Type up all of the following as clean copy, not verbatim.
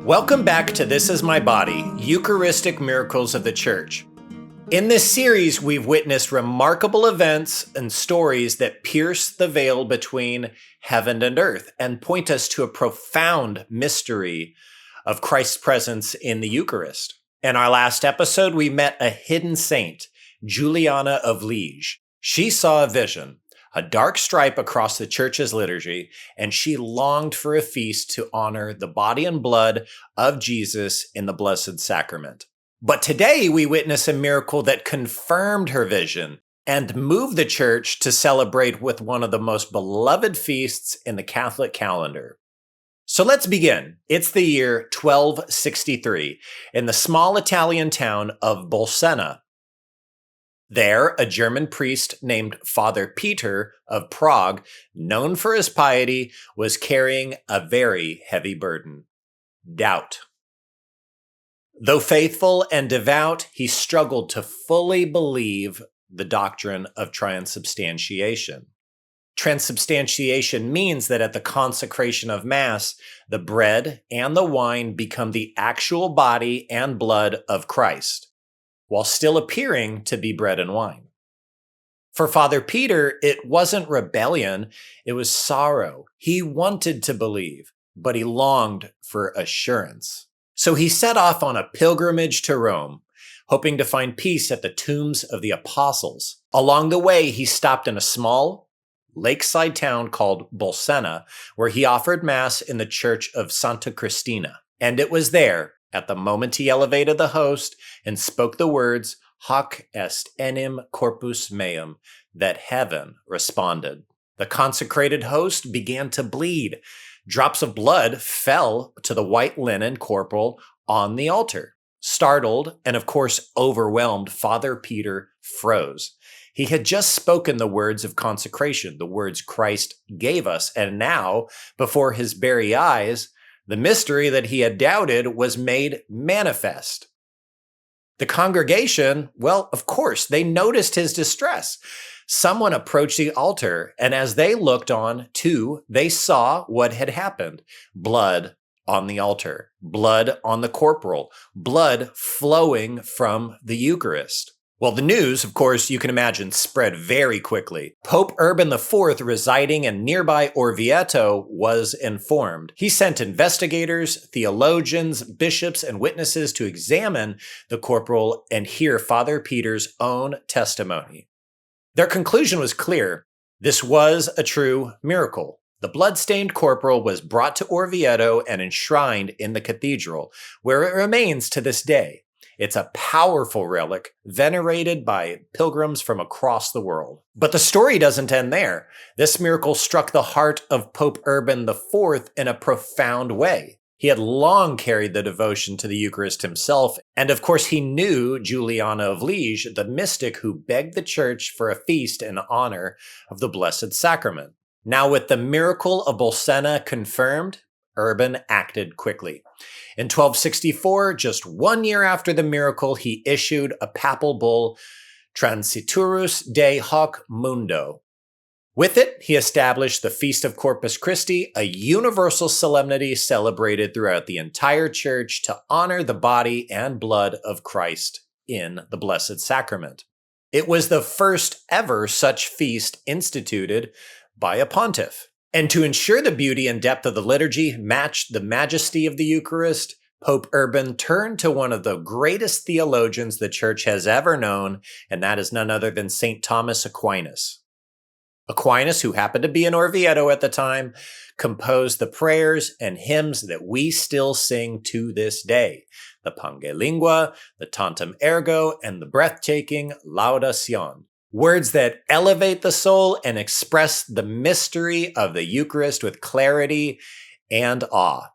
Welcome back to This Is My Body, Eucharistic Miracles of the Church. In this series, we've witnessed remarkable events and stories that pierce the veil between heaven and earth and point us to a profound mystery of Christ's presence in the Eucharist. In our last episode, we met a hidden saint, Juliana of Liège. She saw a vision, a dark stripe across the church's liturgy, and she longed for a feast to honor the body and blood of Jesus in the Blessed Sacrament. But today we witness a miracle that confirmed her vision and moved the church to celebrate with one of the most beloved feasts in the Catholic calendar. So let's begin. It's the year 1263 in the small Italian town of Bolsena. There, a German priest named Father Peter of Prague, known for his piety, was carrying a very heavy burden: doubt. Though faithful and devout, he struggled to fully believe the doctrine of transubstantiation. Transubstantiation means that at the consecration of Mass, the bread and the wine become the actual body and blood of Christ, while still appearing to be bread and wine. For Father Peter, it wasn't rebellion, it was sorrow. He wanted to believe, but he longed for assurance. So he set off on a pilgrimage to Rome, hoping to find peace at the tombs of the apostles. Along the way, he stopped in a small lakeside town called Bolsena, where he offered Mass in the church of Santa Cristina. And it was there, at the moment he elevated the host and spoke the words, "Hoc est enim corpus meum," that heaven responded. The consecrated host began to bleed. Drops of blood fell to the white linen corporal on the altar. Startled and, of course, overwhelmed, Father Peter froze. He had just spoken the words of consecration, the words Christ gave us, and now, before his very eyes, the mystery that he had doubted was made manifest. The congregation, well, of course, they noticed his distress. Someone approached the altar, and as they looked on, too, they saw what had happened. Blood on the altar, blood on the corporal, blood flowing from the Eucharist. Well, the news, of course, you can imagine, spread very quickly. Pope Urban IV, residing in nearby Orvieto, was informed. He sent investigators, theologians, bishops, and witnesses to examine the corporal and hear Father Peter's own testimony. Their conclusion was clear. This was a true miracle. The blood-stained corporal was brought to Orvieto and enshrined in the cathedral, where it remains to this day. It's a powerful relic, venerated by pilgrims from across the world. But the story doesn't end there. This miracle struck the heart of Pope Urban IV in a profound way. He had long carried the devotion to the Eucharist himself, and of course he knew Juliana of Liège, the mystic who begged the Church for a feast in honor of the Blessed Sacrament. Now, with the miracle of Bolsena confirmed, Urban acted quickly. In 1264, just 1 year after the miracle, he issued a papal bull, Transiturus de hoc mundo. With it, he established the Feast of Corpus Christi, a universal solemnity celebrated throughout the entire church to honor the body and blood of Christ in the Blessed Sacrament. It was the first ever such feast instituted by a pontiff. And to ensure the beauty and depth of the liturgy matched the majesty of the Eucharist, Pope Urban turned to one of the greatest theologians the Church has ever known, and that is none other than St. Thomas Aquinas. Aquinas, who happened to be in Orvieto at the time, composed the prayers and hymns that we still sing to this day, the Pange Lingua, the Tantum Ergo, and the breathtaking Laudation. Words that elevate the soul and express the mystery of the Eucharist with clarity and awe.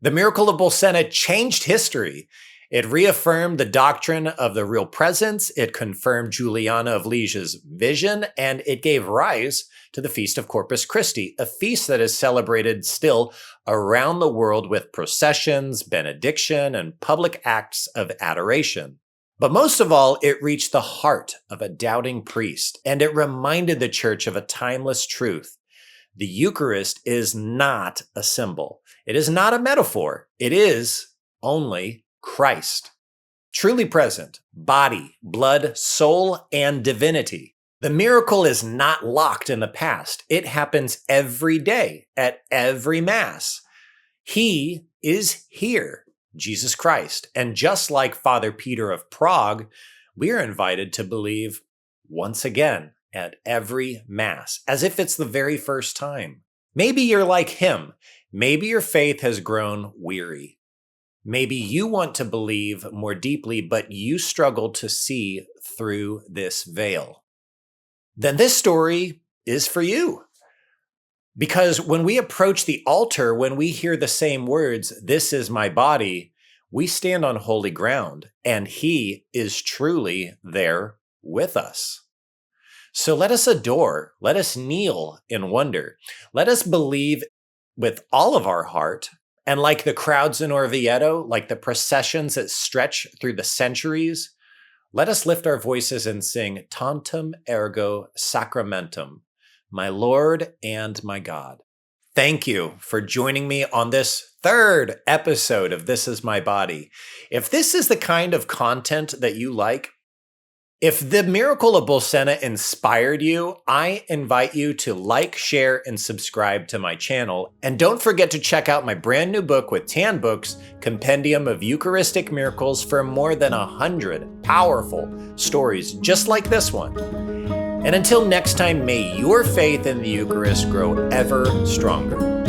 The miracle of Bolsena changed history. It reaffirmed the doctrine of the real presence, it confirmed Juliana of Liège's vision, and it gave rise to the Feast of Corpus Christi, a feast that is celebrated still around the world with processions, benediction, and public acts of adoration. But most of all, it reached the heart of a doubting priest, and it reminded the Church of a timeless truth, The Eucharist is not a symbol. It is not a metaphor. It is only Christ. Truly present, body, blood, soul, and divinity. The miracle is not locked in the past. It happens every day at every Mass. He is here, Jesus Christ. And just like Father Peter of Prague, we are invited to believe once again at every Mass, as if it's the very first time. Maybe you're like him. Maybe your faith has grown weary. Maybe you want to believe more deeply, but you struggle to see through this veil. Then this story is for you. Because when we approach the altar, when we hear the same words, "This is my body," we stand on holy ground, and He is truly there with us. So let us adore, let us kneel in wonder, let us believe with all of our heart. And like the crowds in Orvieto, like the processions that stretch through the centuries, let us lift our voices and sing Tantum ergo sacramentum, my Lord and my God. Thank you for joining me on this third episode of This Is My Body. If this is the kind of content that you like, if the Miracle of Bolsena inspired you, I invite you to like, share, and subscribe to my channel. And don't forget to check out my brand new book with Tan Books, Compendium of Eucharistic Miracles, for more than 100 powerful stories just like this one. And until next time, may your faith in the Eucharist grow ever stronger.